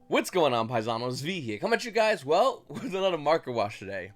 What's going on, Paisanos? V here. Coming at you guys, well, with another marker wash today.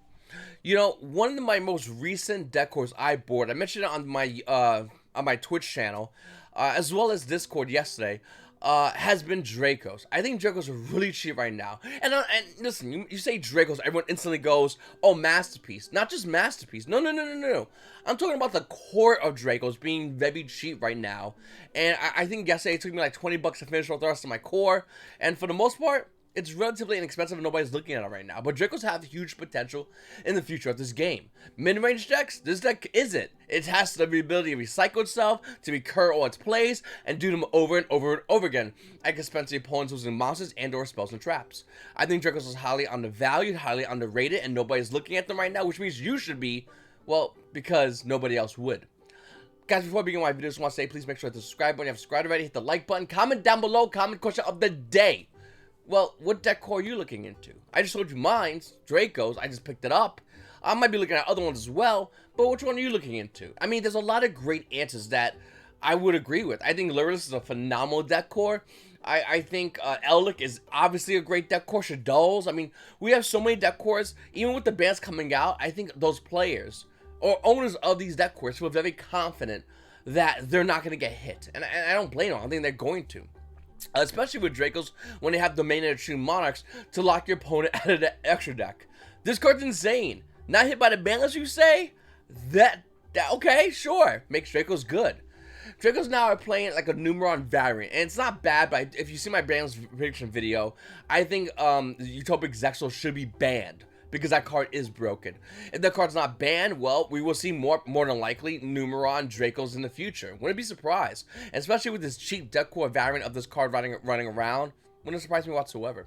You know, one of my most recent deck cores I bought, I mentioned it on my Twitch channel, as well as Discord yesterday, has been Dracos. I think Dracos are really cheap right now. And listen, you say Dracos, everyone instantly goes, oh, Masterpiece. Not just Masterpiece. No. I'm talking about the core of Dracos being very cheap right now. And I think yesterday it took me like 20 bucks to finish off the rest of my core. And for the most part, it's relatively inexpensive and nobody's looking at it right now. But Dracos have huge potential in the future of this game. Mid-range decks, this deck isn't. It has the ability to recycle itself, to recur all its plays, and do them over and over and over again. I can spend the opponents using monsters and or spells and traps. I think Dracos is highly undervalued, highly underrated, and nobody's looking at them right now, which means you should be, well, because nobody else would. Guys, before I begin my video, I just want to say, please make sure to subscribe when you have subscribed already, hit the like button, comment down below, comment question of the day. Well, what deck core are you looking into? I just told you mine's, Dracos, I just picked it up. I might be looking at other ones as well, but which one are you looking into? I mean, there's a lot of great answers that I would agree with. I think Lyrus is a phenomenal deck core. I think Elric is obviously a great deck core. Shadows, I mean, we have so many deck cores. Even with the bans coming out, I think those players, or owners of these deck cores, feel very confident that they're not going to get hit. And I don't blame them, I think they're going to. Especially with Dracos, when they have Domain and True Monarchs to lock your opponent out of the extra deck. This card's insane. Not hit by the ban, as you say? That okay, sure. Makes Dracos good. Dracos now are playing like a Numeron variant, and it's not bad, but if you see my Ban's prediction video, I think Utopic Zexal should be banned, because that card is broken. If that card's not banned, well, we will see more than likely Numeron Dracos in the future. Wouldn't be surprised. And especially with this cheap deck core variant of this card running around, wouldn't surprise me whatsoever.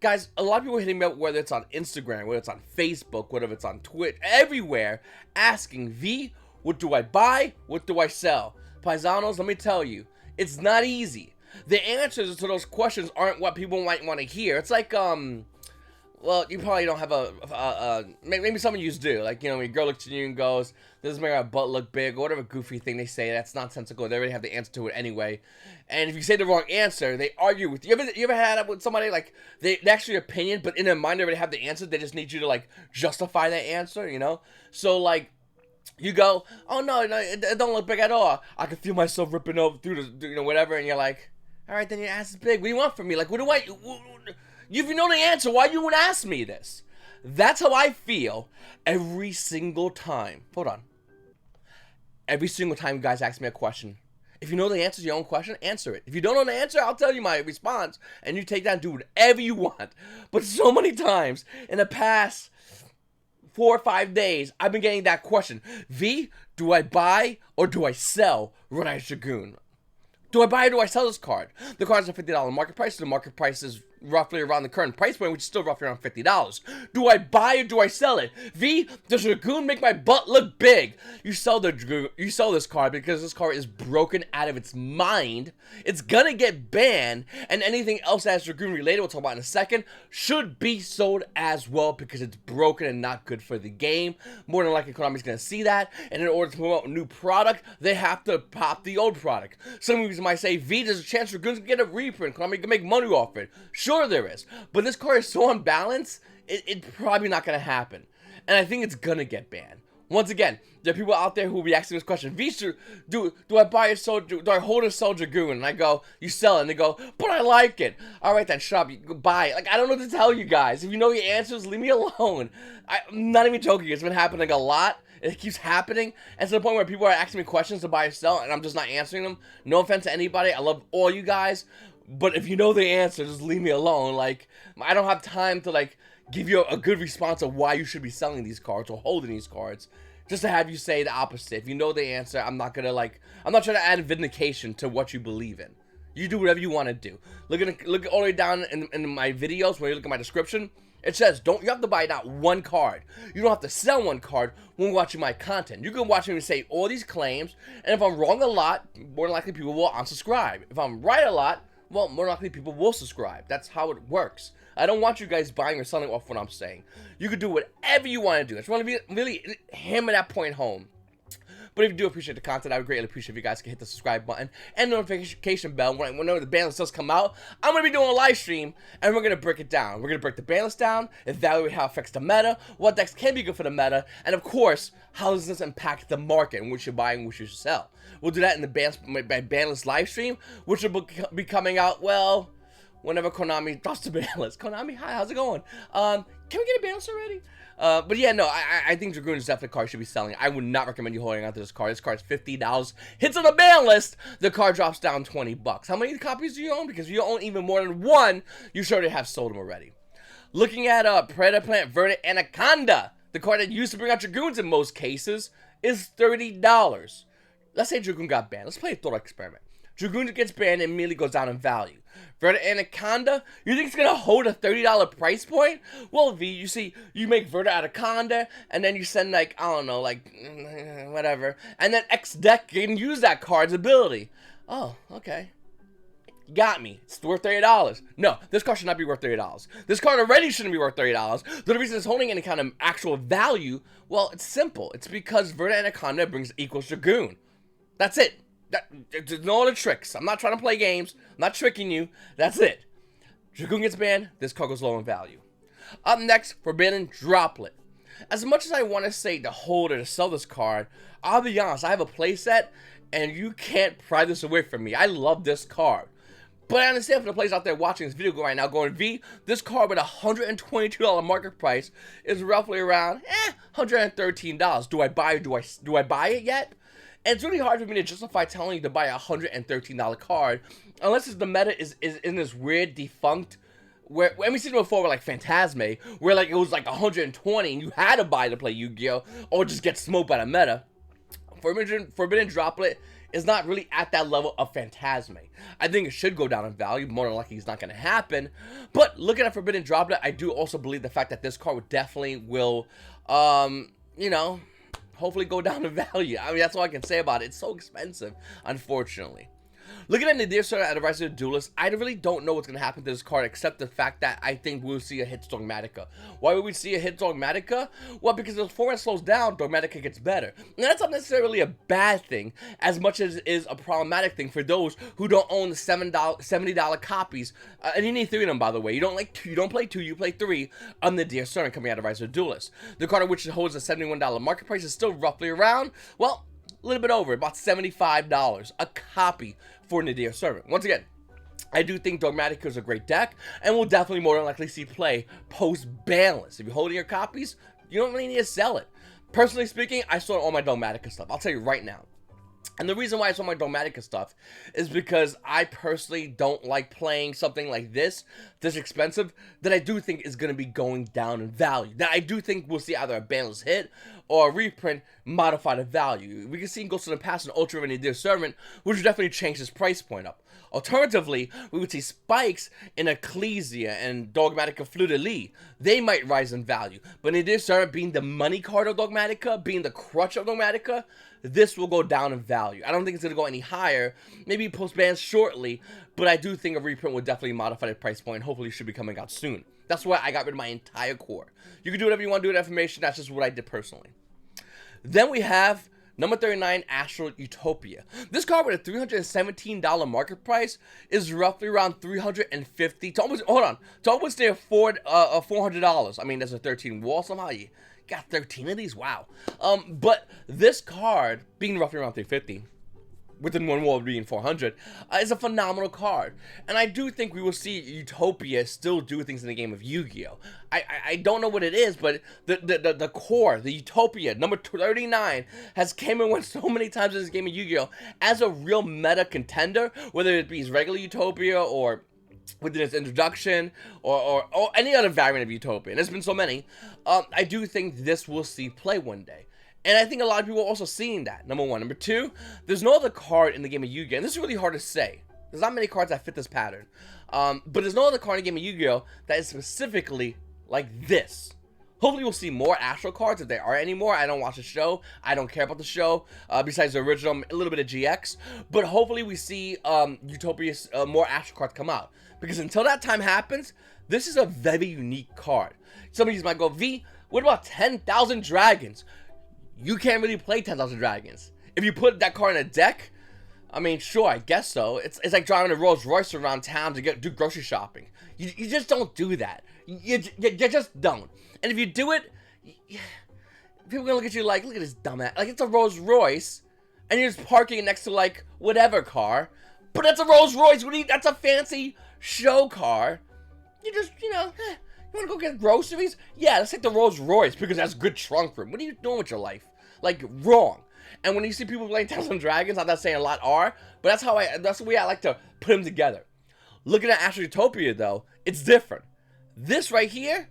Guys, a lot of people are hitting me up, whether it's on Instagram, whether it's on Facebook, whether it's on Twitch, everywhere, asking, V, what do I buy? What do I sell? Paisanos, let me tell you, it's not easy. The answers to those questions aren't what people might want to hear. It's like, well, you probably don't have maybe some of you do. Like, you know, when a girl looks at you and goes, doesn't make our butt look big, or whatever goofy thing they say, that's nonsensical. They already have the answer to it anyway. And if you say the wrong answer, they argue with you. You ever had that with somebody, like, they actually opinion, but in their mind they already have the answer, they just need you to, like, justify that answer, you know? So, like, you go, oh, no, it don't look big at all. I can feel myself ripping over through the, you know, whatever, and you're like, all right, then your ass is big. What do you want from me? Like, what do I... If you know the answer, why you would ask me this? That's how I feel every single time. Hold on. Every single time you guys ask me a question. If you know the answer to your own question, answer it. If you don't know the answer, I'll tell you my response, and you take that and do whatever you want. But so many times in the past 4 or 5 days, I've been getting that question. V, do I buy or do I sell Red Eye Dragoon? Do I buy or do I sell this card? The card's a $50 market price. The market price is roughly around the current price point, which is still roughly around $50. Do I buy or do I sell it? V, does Dragoon make my butt look big? You sell this card because this card is broken out of its mind. It's gonna get banned, and anything else that's Dragoon related, we'll talk about in a second, should be sold as well because it's broken and not good for the game. More than likely, Konami's gonna see that, and in order to promote a new product, they have to pop the old product. Some of you might say, V, there's a chance Dragoon's gonna get a reprint. Konami can make money off it. Sure there is, but this card is so unbalanced, it's probably not going to happen, and I think it's going to get banned. Once again, there are people out there who will be asking this question, V, do I buy or sell, do I hold or sell Dragoon? And I go, you sell it, and they go, but I like it. Alright then, shut up, you go buy it. Like, I don't know what to tell you guys. If you know your answers, leave me alone. I'm not even joking, it's been happening a lot. It keeps happening, and to the point where people are asking me questions to buy or sell, and I'm just not answering them. No offense to anybody, I love all you guys, but if you know the answer, just leave me alone. Like, I don't have time to, like, give you a good response of why you should be selling these cards or holding these cards, just to have you say the opposite. If you know the answer, I'm not gonna, like, I'm not trying to add vindication to what you believe in. You do whatever you want to do. Look all the way down in my videos, when you look at my description, it says, you have to buy not one card. You don't have to sell one card when watching my content. You can watch me say all these claims, and if I'm wrong a lot, more than likely people will unsubscribe. If I'm right a lot, well, more likely people will subscribe. That's how it works. I don't want you guys buying or selling off what I'm saying. You can do whatever you want to do. I just want to really hammer that point home. But if you do appreciate the content, I would greatly appreciate if you guys can hit the subscribe button and notification bell whenever the ban list does come out. I'm going to be doing a live stream, and we're going to break it down. We're going to break the ban list down, evaluate how it affects the meta, what decks can be good for the meta, and of course, how does this impact the market and what you buy and what you should sell. We'll do that in the ban list live stream, which will be coming out, well, whenever Konami drops the ban list. Konami, hi, how's it going? Can we get a ban list already? But yeah, no, I think Dragoon is definitely a card you should be selling. I would not recommend you holding on to this card. This card is $50. Hits on the ban list, the card drops down $20. How many copies do you own? Because if you own even more than one, you sure to have sold them already. Looking at Predator Plant Verdict Anaconda, the card that used to bring out Dragoons in most cases, is $30. Let's say Dragoon got banned. Let's play a thought experiment. Dragoon gets banned and immediately goes down in value. Verdict Anaconda, you think it's going to hold a $30 price point? Well, V, you see, you make Verdict Anaconda, and then you send, like, I don't know, like, whatever. And then X deck can use that card's ability. Oh, okay. Got me. It's worth $30. No, this card should not be worth $30. This card already shouldn't be worth $30. The reason it's holding any kind of actual value, well, it's simple. It's because Verdict Anaconda brings equals Dragoon. That's it. There's no other tricks. I'm not trying to play games. I'm not tricking you. That's it. Dragoon gets banned. This card goes low in value. Up next, Forbidden Droplet. As much as I want to say to hold or to sell this card, I'll be honest, I have a playset, and you can't pry this away from me. I love this card. But I understand for the players out there watching this video right now going, V, this card with a $122 market price is roughly around, $113. Do I buy it? Do I buy it yet? And it's really hard for me to justify telling you to buy a $113 card unless the meta is in this weird defunct where we've seen it before with like Phantasme, where like it was like 120 and you had to buy to play Yu-Gi-Oh! Or just get smoked by the meta. Forbidden Droplet is not really at that level of Phantasme. I think it should go down in value. More than likely, it's not going to happen. But looking at Forbidden Droplet, I do also believe the fact that this card definitely will, you know, hopefully go down in value. I mean, that's all I can say about it. It's so expensive, unfortunately. Looking at Nadir Sir at Rise of the Duelist, I really don't know what's going to happen to this card except the fact that I think we'll see a hit Dogmatica. Why would we see a hit Dogmatica? Well, because if the format slows down, Dogmatica gets better. And that's not necessarily a bad thing as much as it is a problematic thing for those who don't own the $70 copies. And you need 3 of them, by the way. You don't play 2, you play 3 on the Nadir Sir coming out of Rise of the Duelist. The card which holds a $71 market price is still roughly around, well, a little bit over, about $75 a copy for Nadir Servant. Once again, I do think Dogmatica is a great deck, and we'll definitely more than likely see play post-banless. If you're holding your copies, you don't really need to sell it. Personally speaking, I sold all my Dogmatica stuff. I'll tell you right now. And the reason why I sold my Dogmatica stuff is because I personally don't like playing something like this expensive, that I do think is going to be going down in value. That I do think we'll see either a banless hit or a reprint modify the value. We can see Ghost of the Past and Ultra Nadir Servant, which would definitely change his price point up. Alternatively, we would see spikes in Ecclesia and Dogmatica Fleur-de-Lis. They might rise in value. But Nadir Servant being the money card of Dogmatica, being the crutch of Dogmatica, this will go down in value. I don't think it's going to go any higher. Maybe post-ban shortly, but I do think a reprint will definitely modify the price point. Hopefully it should be coming out soon. That's why I got rid of my entire core. You can do whatever you want to do with that information. That's just what I did personally. Then we have number 39, Astro Utopia. This card with a $317 market price is roughly around $350 to almost, hold on, to almost near $400. I mean, there's a 13 wall somehow. You got 13 of these, wow. But this card being roughly around $350, within one wall being 400, is a phenomenal card. And I do think we will see Utopia still do things in the game of Yu-Gi-Oh! I don't know what it is, but the core, the Utopia, number 39, has came and went so many times in this game of Yu-Gi-Oh! As a real meta contender, whether it be his regular Utopia or within its introduction, or any other variant of Utopia. And there's been so many. I do think this will see play one day. And I think a lot of people are also seeing that, number one. Number two, there's no other card in the game of Yu-Gi-Oh! And this is really hard to say. There's not many cards that fit this pattern. But there's no other card in the game of Yu-Gi-Oh! That is specifically like this. Hopefully we'll see more Astro cards, if there are any more. I don't watch the show. I don't care about the show. Besides the original, a little bit of GX. But hopefully we see Utopia's more Astro cards come out. Because until that time happens, this is a very unique card. Some of you might go, V, what about 10,000 dragons? You can't really play 10,000 dragons. If you put that car in a deck, I mean, sure, I guess so. It's like driving a Rolls Royce around town to do grocery shopping. You just don't do that. You just don't. And if you do it, people are gonna look at you like, look at this dumbass. Like, it's a Rolls Royce, and you're just parking it next to, like, whatever car. But that's a Rolls Royce. That's a fancy show car. You just, you wanna go get groceries? Yeah, let's take the Rolls Royce because that's good trunk room. What are you doing with your life? Like, wrong. And when you see people playing Dungeons and Dragons, I'm not saying a lot are, but that's the way I like to put them together. Looking at Astro Utopia, though, it's different. This right here,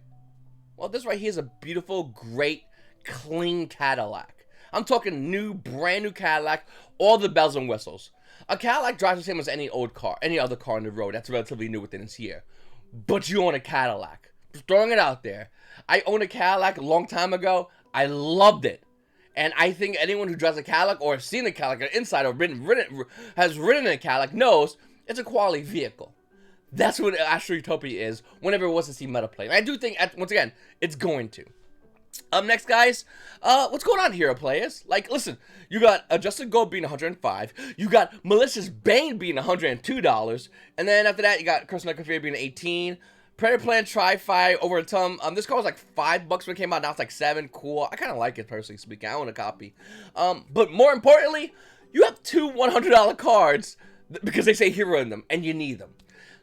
well, this right here is a beautiful, great, clean Cadillac. I'm talking new, brand new Cadillac, all the bells and whistles. A Cadillac drives the same as any old car, any other car on the road that's relatively new within this year. But you own a Cadillac. Just throwing it out there. I owned a Cadillac a long time ago. I loved it. And I think anyone who drives a Cadillac or has seen a Cadillac inside or has ridden a Cadillac knows it's a quality vehicle. That's what Astro Utopia is whenever it wants to see metaplay. And I do think, once again, it's going to. Next, guys, what's going on here, players? Like, listen, you got Adjusted Gold being $105, you got Malicious Bane being $102, and then after that, you got Curse Fury being $18, Predator Plan Tri-Fi over a ton. This car was like $5 when it came out, now it's like $7, cool. I kind of like it, personally speaking, I own a copy. But more importantly, you have two $100 cards, because they say hero in them, and you need them.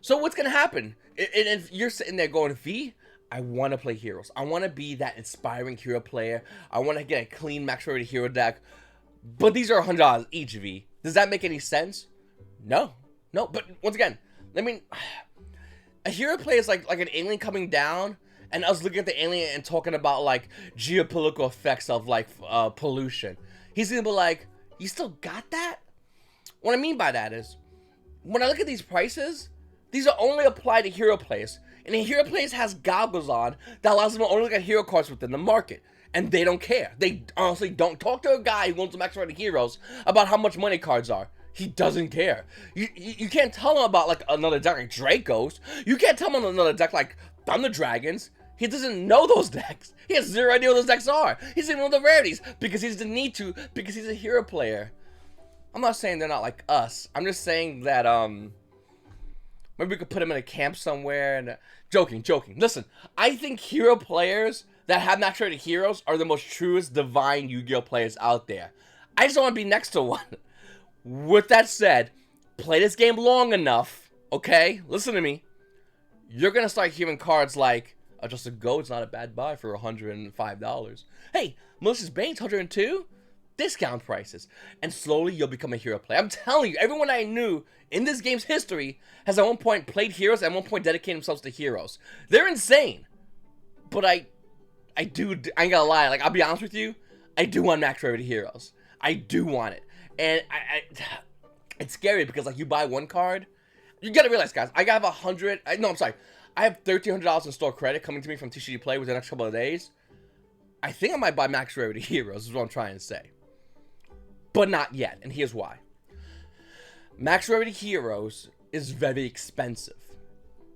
So what's going to happen? And if you're sitting there going, V, I want to play heroes. I want to be that inspiring hero player. I want to get a clean max rated hero deck. But these are $100 each, V. Does that make any sense? No. No, but once again, I mean, a hero player is like an alien coming down, and us looking at the alien and talking about, like, geopolitical effects of, like, pollution. He's going to be like, you still got that? What I mean by that is, when I look at these prices, these are only applied to hero players. And a hero player has goggles on that allows them to only look at hero cards within the market. And they don't care. They honestly don't. Talk to a guy who wants to max rated heroes about how much money cards are. He doesn't care. You can't tell him about, like, another deck like Dracos. You can't tell him another deck like Thunder Dragons. He doesn't know those decks. He has zero idea what those decks are. He doesn't even know the rarities because he doesn't need to, because he's a hero player. I'm not saying they're not like us. I'm just saying that, maybe we could put him in a camp somewhere and... Joking. Listen, I think hero players that have max rated heroes are the most truest divine Yu-Gi-Oh players out there. I just don't want to be next to one. With that said, play this game long enough, okay? Listen to me. You're going to start hearing cards like, Adjusted Gold's not a bad buy for $105. Hey, Malicious Bane's $102? Discount prices, and slowly you'll become a hero player. I'm telling you, everyone I knew in this game's history has at one point played heroes and at one point dedicated themselves to heroes. They're insane, but I ain't gonna lie, like, I'll be honest with you, I do want max rated heroes. I do want it, and it's scary because, like, you buy one card, you gotta realize, guys, I have I have $1,300 in store credit coming to me from TCG Play within the next couple of days. I think I might buy max rated heroes, is what I'm trying to say. But not yet, and here's why. Max rated heroes is very expensive,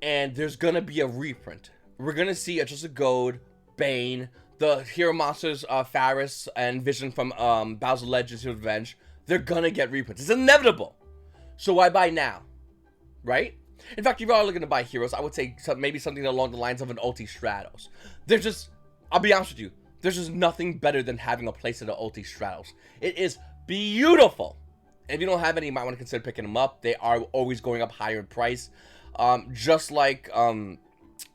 and there's gonna be a reprint. We're gonna see Adjusted Gold, Bane, the hero monsters, Faris and Vision from Bowser Legends of Revenge. They're gonna get reprints. It's inevitable. So why buy now, right? In fact, if you are looking to buy heroes, I would say maybe something along the lines of an Ulti Stratos. I'll be honest with you, there's just nothing better than having a place in the Ulti Stratos. It is beautiful. And if you don't have any, you might want to consider picking them up. They are always going up higher in price. Just like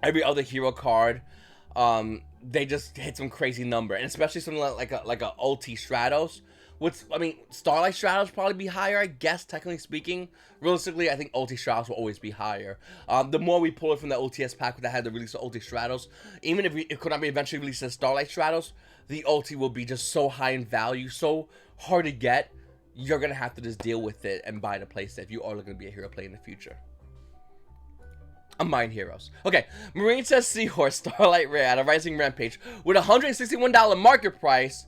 every other hero card, they just hit some crazy number. And especially something like a Ulti Stratos. I mean, Starlight Stratos probably be higher, I guess, technically speaking. Realistically, I think Ulti Stratos will always be higher. The more we pull it from the OTS pack that had the release of Ulti Stratos, even if Konami eventually releases Starlight Stratos, the Ulti will be just so high in value, so hard to get, you're going to have to just deal with it and buy the playset if you are looking to be a hero player in the future. I'm buying heroes. Okay, Marine says Seahorse Starlight Rare at a Rising Rampage with a $161 market price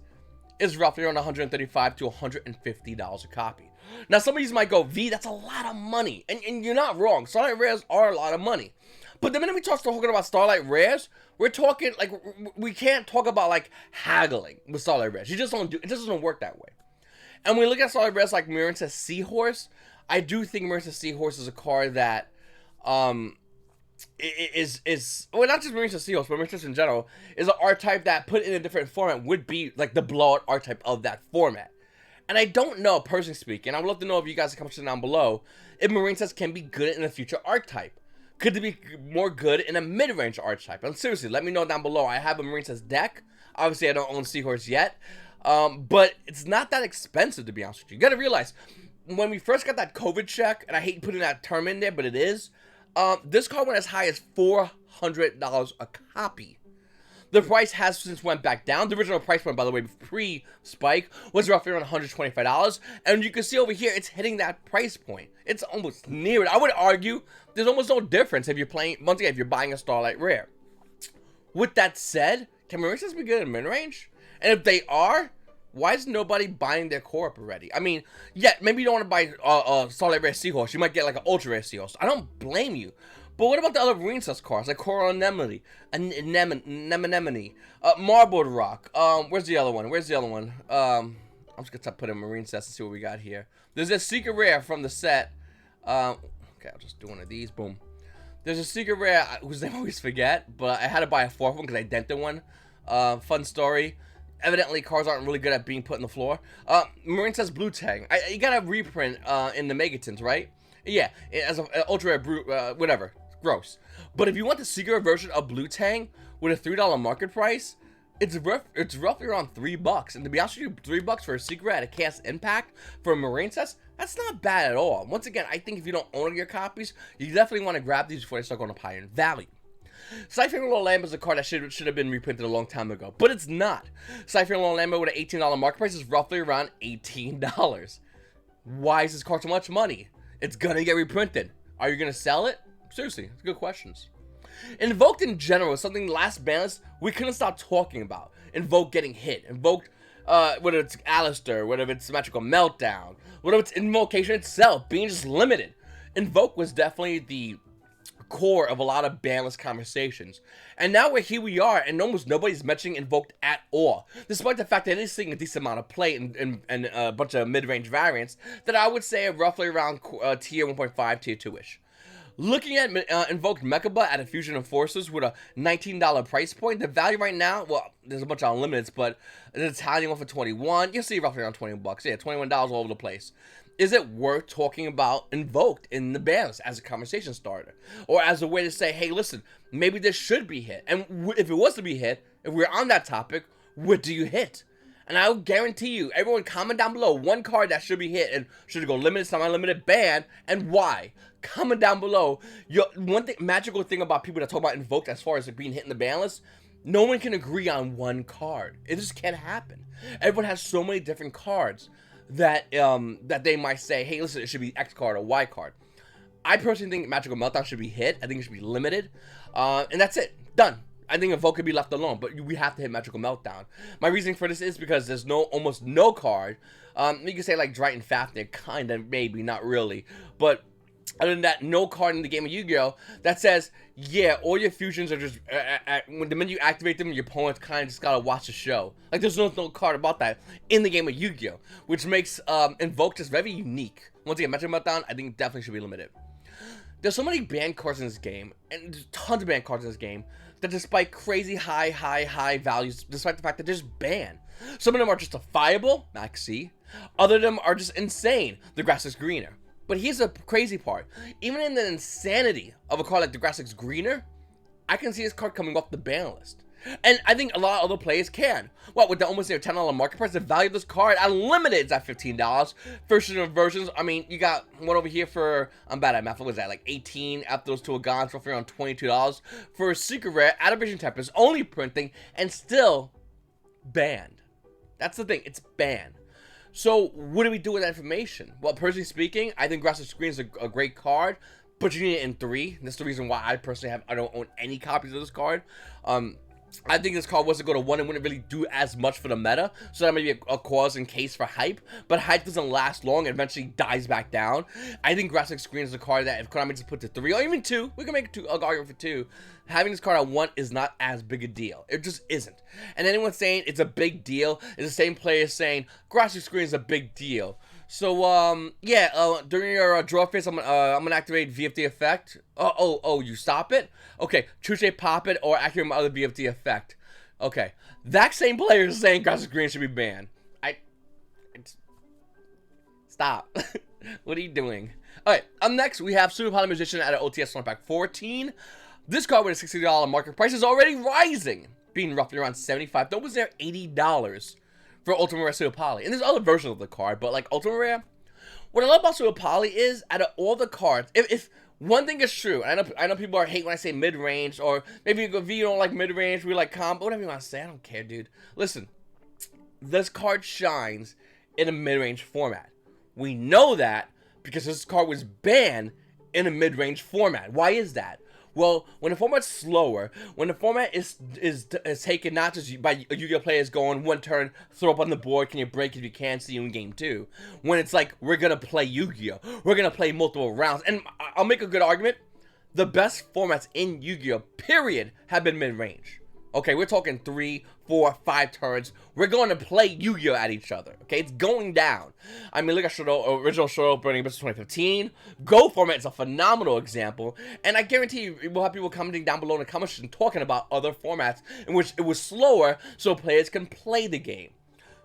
is roughly around $135 to $150 a copy. Now, some of you might go, V, that's a lot of money. And you're not wrong. Starlight Rares are a lot of money. But the minute we start talking about Starlight Rares, we're talking, like, we can't talk about, like, haggling with Starlight Rares. You just don't do it. Just doesn't work that way. And when we look at solid rares like Marinta's Seahorse, I do think Marinta's Seahorse is a card that is well, not just Marinta's Seahorse, but Marinta's in general, is an archetype that put in a different format would be like the blowout archetype of that format. And I don't know, personally speaking, I would love to know if you guys can comment down below, if Marinta's can be good in a future archetype. Could it be more good in a mid-range archetype? And seriously, let me know down below. I have a Marinta's deck. Obviously, I don't own Seahorse yet. But it's not that expensive, to be honest with you. You gotta realize, when we first got that COVID check, and I hate putting that term in there, but it is, this card went as high as $400 a copy. The price has since went back down. The original price point, by the way, pre-spike, was roughly around $125. And you can see over here, it's hitting that price point. It's almost near it. I would argue there's almost no difference if you're playing, once again, if you're buying a Starlight Rare. With that said, can Marinta's be good in mid-range? And if they are, why is nobody buying their core up already? I mean, yeah, maybe you don't want to buy Starlight Rare Seahorse. You might get like an Ultra Rare Seahorse. I don't blame you. But what about the other Marinta's cards, like Coral Anemone, Marbled Rock? Where's the other one? I'm just gonna put in Marinta's and see what we got here. There's a secret rare from the set. Okay, I'll just do one of these. Boom. There's a secret rare whose name I always forget, but I had to buy a fourth one because I dented one. Fun story. Evidently, cards aren't really good at being put in the floor. Marinta's Blue Tang. You got a reprint in the Megatons, right? Yeah, as an ultra rare brute, whatever. Gross. But if you want the secret version of Blue Tang with a $3 market price, it's roughly around $3. And to be honest with you, $3 for a secret at a Chaos Impact for a Marinta's, that's not bad at all. Once again, I think if you don't own your copies, you definitely want to grab these before they start going up higher in value. Siphon Lamb is a card that should have been reprinted a long time ago, but it's not. Siphon Lamb with an $18 market price is roughly around $18. Why is this card so much money? It's gonna get reprinted. Are you gonna sell it? Seriously, it's good questions. Invoked in general is something last balance we couldn't stop talking about. Invoked getting hit. Invoked, whether it's Alistair, whether it's Magical Meltdown, whether it's Invocation itself being just limited. Invoke was definitely the core of a lot of banless conversations. And now here we are, and almost nobody's mentioning Invoked at all. Despite the fact that it is seeing a decent amount of play and a bunch of mid-range variants that I would say are roughly around tier 1.5, tier 2-ish. Looking at Invoked Mechaba at a Fusion of Forces with a $19 price point, the value right now, well, there's a bunch of unlimiteds, but the Italian one for 21, you'll see roughly around 20 bucks. Yeah, $21 all over the place. Is it worth talking about Invoked in the bans as a conversation starter? Or as a way to say, hey, listen, maybe this should be hit. And if it was to be hit, if we're on that topic, what do you hit? And I'll guarantee you, everyone comment down below one card that should be hit and should it go limited, semi-limited, ban, and why. Comment down below. One magical thing about people that talk about Invoked as far as it being hit in the ban list, no one can agree on one card. It just can't happen. Everyone has so many different cards that they might say, hey, listen, it should be X card or Y card. I personally think Magical Meltdown should be hit. I think it should be limited. And that's it. Done. I think Invoke could be left alone, but we have to hit Magical Meltdown. My reasoning for this is because there's almost no card. You can say like Drighton Fafnir, kind of, maybe, not really. But other than that, no card in the game of Yu-Gi-Oh! That says, yeah, all your fusions are just, when the minute you activate them, your opponent kind of just gotta watch the show. Like, there's no card about that in the game of Yu-Gi-Oh! Which makes Invoke just very unique. Once again, Magical Meltdown, I think definitely should be limited. There's so many banned cards in this game, and there's tons of banned cards in this game, that despite crazy high values, despite the fact that they're just banned. Some of them are justifiable, Max C. Other of them are just insane, the grass is greener. But here's the crazy part. Even in the insanity of a card like the grass is greener, I can see this card coming off the ban list. And I think a lot of other players can. What, with the almost near $10 market price, the value of this card unlimited is at $15. First versions, I mean, you got one over here for, I'm bad at math, what was that, like 18 after those two are gone, roughly around $22 for a secret rare at Vision Tempest, only printing, and still banned. That's the thing, it's banned. So, what do we do with that information? Well, personally speaking, I think Grass of Screen is a great card, but you need it in 3. That's the reason why I personally I don't own any copies of this card. I think this card was to go to 1 and wouldn't really do as much for the meta, so that may be a cause and case for hype, but hype doesn't last long and eventually dies back down. I think Graphic Screen is a card that if Konami just put to 3 or even 2, we can make an argument for 2, having this card at 1 is not as big a deal. It just isn't. And anyone saying it's a big deal is the same player saying Graphic Screen is a big deal. So, yeah, during your draw phase, I'm gonna activate VFD effect. Oh, you stop it? Okay, choose a pop it or activate my other VFD effect. Okay, that same player is saying Graphic Green should be banned. Stop. What are you doing? Alright, up next, we have Pseudopoly Musician at an OTS Storm Pack 14. This card with a $60 market price is already rising, being roughly around $75. Though was there $80 for Ultimate Rare Pseudopoly. And there's other versions of the card, but like Ultimate Rare, what I love about Pseudopoly is out of all the cards, if one thing is true, and I know people are hate when I say mid-range, or maybe if you don't like mid-range, we like combo, whatever you want to say, I don't care, dude. Listen, this card shines in a mid-range format. We know that because this card was banned in a mid-range format. Why is that? Well, when the format's slower, when the format is taken not just by Yu-Gi-Oh players going one turn, throw up on the board, can you break it if you can, see you in game 2. When it's like, we're gonna play Yu-Gi-Oh, we're gonna play multiple rounds, and I'll make a good argument, the best formats in Yu-Gi-Oh, period, have been mid-range. Okay, we're talking 3, 4, 5 turns. We're going to play Yu-Gi-Oh at each other. Okay, it's going down. I mean, look at original Shoto Burning Abyssal 2015. Go format is a phenomenal example, and I guarantee you we'll have people commenting down below in the comment section talking about other formats in which it was slower, so players can play the game.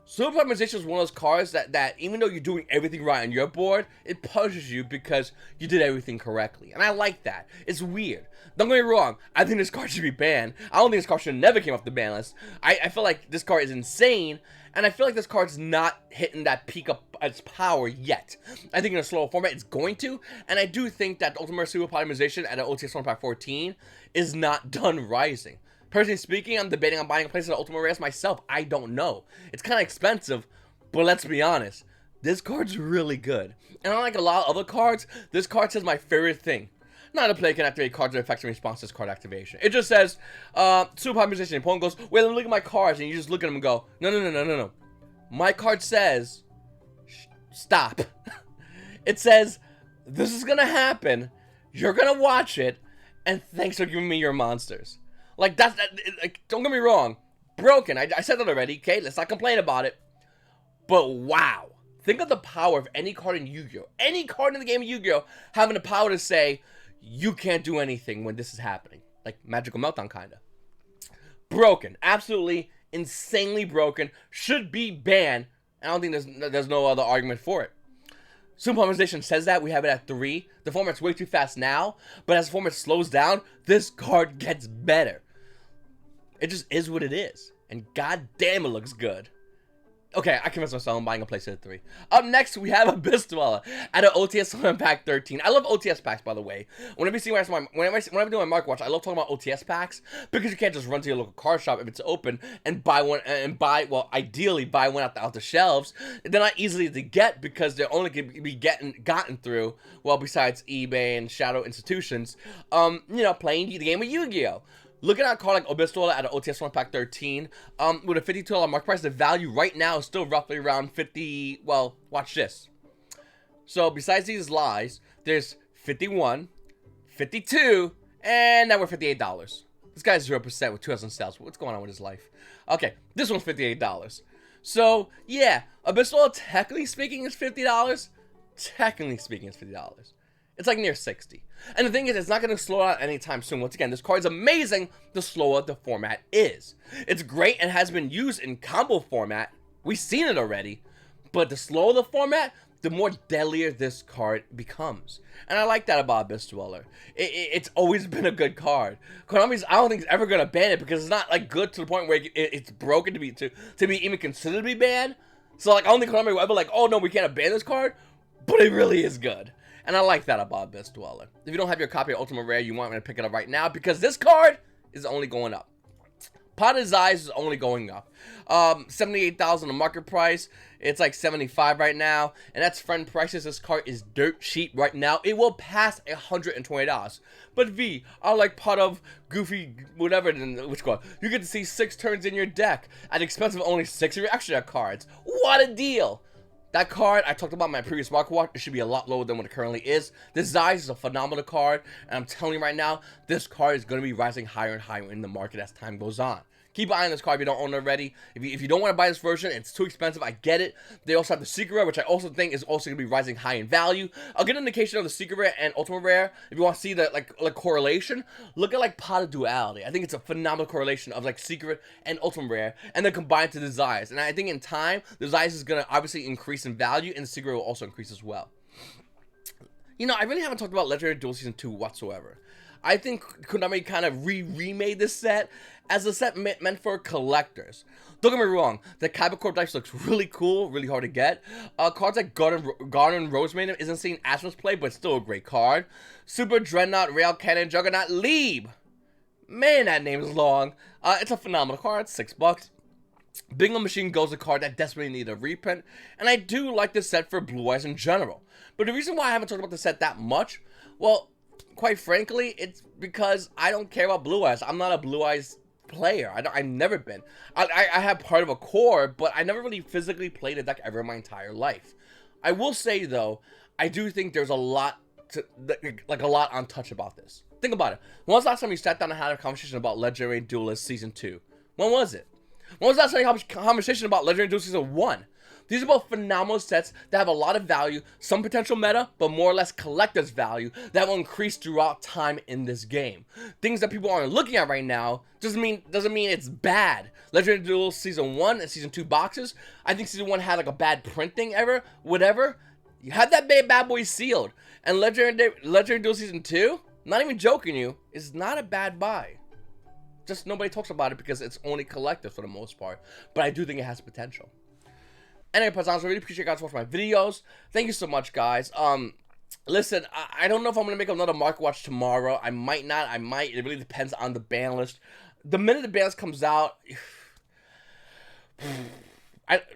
Pseudopoly Musician is one of those cards that even though you're doing everything right on your board, it punishes you because you did everything correctly. And I like that. It's weird. Don't get me wrong, I think this card should be banned. I don't think this card should have never came off the ban list. I feel like this card is insane, and I feel like this card's not hitting that peak of its power yet. I think in a slower format it's going to, and I do think that the Ultimate Pseudopoly Musician at an OTS Storm Pack 14 is not done rising. Personally speaking, I'm debating on buying a place at Ultimate Rares myself. I don't know. It's kind of expensive, but let's be honest. This card's really good. And unlike a lot of other cards, this card says my favorite thing. Not a player can activate cards that affects in response to this card activation. It just says, Super Musician. Opponent goes, wait, let me look at my cards. And you just look at them and go, no. My card says, stop. It says, this is going to happen. You're going to watch it. And thanks for giving me your monsters. Like, don't get me wrong. Broken. I said that already, okay? Let's not complain about it. But wow. Think of the power of any card in Yu-Gi-Oh! Any card in the game of Yu-Gi-Oh! Having the power to say, you can't do anything when this is happening. Like, Magical Meltdown, kinda. Broken. Absolutely, insanely broken. Should be banned. I don't think there's no other argument for it. Superpolymerization says that. We have it at 3. The format's way too fast now, but as the format slows down, this card gets better. It just is what it is. And god damn, it looks good. Okay, I convinced myself I'm buying a playset at 3. Up next, we have Abyssal at an OTS Storm Pack 13. I love OTS packs, by the way. Whenever I'm doing my market watch, I love talking about OTS packs because you can't just run to your local card shop if it's open and buy one well, ideally buy one out the shelves. They're not easily to get because they're only going to be gotten through, well, besides eBay and shadow institutions, you know, playing the game of Yu-Gi-Oh! Looking at a card like Abyssal at an OTS Storm Pack 13, with a $52 market price, the value right now is still roughly around 50, well, watch this. So, besides these lies, there's 51, 52, and now we're $58. This guy's 0% with 2,000 sales. What's going on with his life? Okay, this one's $58. So, yeah, Abyssal, technically speaking, is $50. Technically speaking, it's $50. It's like near 60. And the thing is, it's not going to slow down anytime soon. Once again, this card is amazing the slower the format is. It's great and has been used in combo format. We've seen it already. But the slower the format, the more deadlier this card becomes. And I like that about Abyssal. It's always been a good card. Konami's, I don't think, is ever going to ban it because it's not like good to the point where it's broken to be even considered to be banned. So like, I don't think Konami will ever like, oh no, we can't ban this card. But it really is good. And I like that about Abyssal. If you don't have your copy of Ultimate Rare, you want me to pick it up right now because this card is only going up. Pot of Eyes is only going up. 78,000 the market price. It's like 75 right now, and that's friend prices. This card is dirt cheap right now. It will pass $120. But V, I like Pot of Goofy, whatever, which card? You get to see 6 turns in your deck at the expense of only 6 reaction deck cards. What a deal! That card, I talked about in my previous market watch, it should be a lot lower than what it currently is. This Zeiss is a phenomenal card, and I'm telling you right now, this card is going to be rising higher and higher in the market as time goes on. Keep buying this card if you don't own it already. If you don't want to buy this version, it's too expensive, I get it. They also have the Secret Rare, which I also think is also going to be rising high in value. I'll get an indication of the Secret Rare and Ultimate Rare. If you want to see the like correlation, look at like Pot of Duality. I think it's a phenomenal correlation of like Secret and Ultimate Rare, and then combined to the Zeiss. And I think in time, the Zeiss is going to obviously increase in value, and the Secret Rare will also increase as well. You know, I really haven't talked about Legendary Duel Season 2 whatsoever. I think Konami kind of remade this set as a set meant for collectors. Don't get me wrong, the Kyber dice looks really cool, really hard to get. Cards like Garden Rose Maiden isn't seeing as much play, but still a great card. Super Dreadnought, Rail Cannon, Juggernaut, Lieb. Man, that name is long. It's a phenomenal card, it's $6. Bingo Machine Goes a card that desperately needs a reprint, and I do like this set for Blue Eyes in general. But the reason why I haven't talked about the set that much, well, quite frankly, it's because I don't care about Blue Eyes. I'm not a Blue Eyes player. I've never been. I have part of a core, but I never really physically played a deck ever in my entire life. I will say, though, I do think there's a lot a lot untouched about this. Think about it. When was the last time you sat down and had a conversation about Legendary Duelist Season 2? When was it? When was the last time you had a conversation about Legendary Duelist Season 1? These are both phenomenal sets that have a lot of value, some potential meta, but more or less collector's value that will increase throughout time in this game. Things that people aren't looking at right now doesn't mean it's bad. Legendary Duel Season 1 and Season 2 boxes, I think Season 1 had like a bad printing whatever. You had that bad boy sealed. And Legendary Duel Season 2, not even joking you, is not a bad buy. Just nobody talks about it because it's only collectors for the most part. But I do think it has potential. Anyway, Paisanos, I really appreciate you guys watching my videos. Thank you so much, guys. Listen, I don't know if I'm going to make another market watch tomorrow. I might not. I might. It really depends on the ban list. The minute the ban list comes out,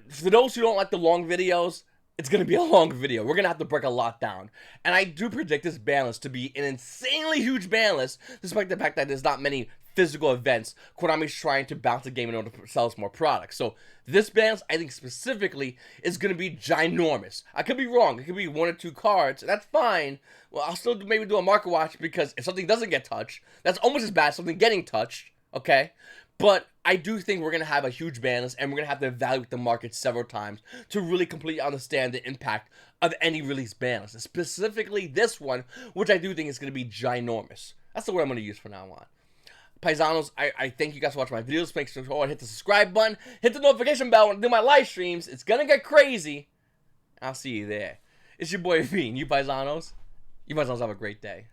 for those who don't like the long videos, it's going to be a long video. We're going to have to break a lot down. And I do predict this ban list to be an insanely huge ban list, despite the fact that there's not many physical events. Konami's trying to bounce the game in order to sell us more products. So this ban list, I think specifically, is going to be ginormous. I could be wrong. It could be 1 or 2 cards. That's fine. Well, I'll still maybe do a market watch because if something doesn't get touched, that's almost as bad as something getting touched. Okay? But I do think we're going to have a huge ban list, and we're going to have to evaluate the market several times to really completely understand the impact of any release ban list. Specifically this one, which I do think is going to be ginormous. That's the word I'm going to use from now on. Paisanos, I thank you guys for watching my videos. Make sure to hit the subscribe button, hit the notification bell when I do my live streams. It's going to get crazy. I'll see you there. It's your boy Veen. You Paisanos have a great day.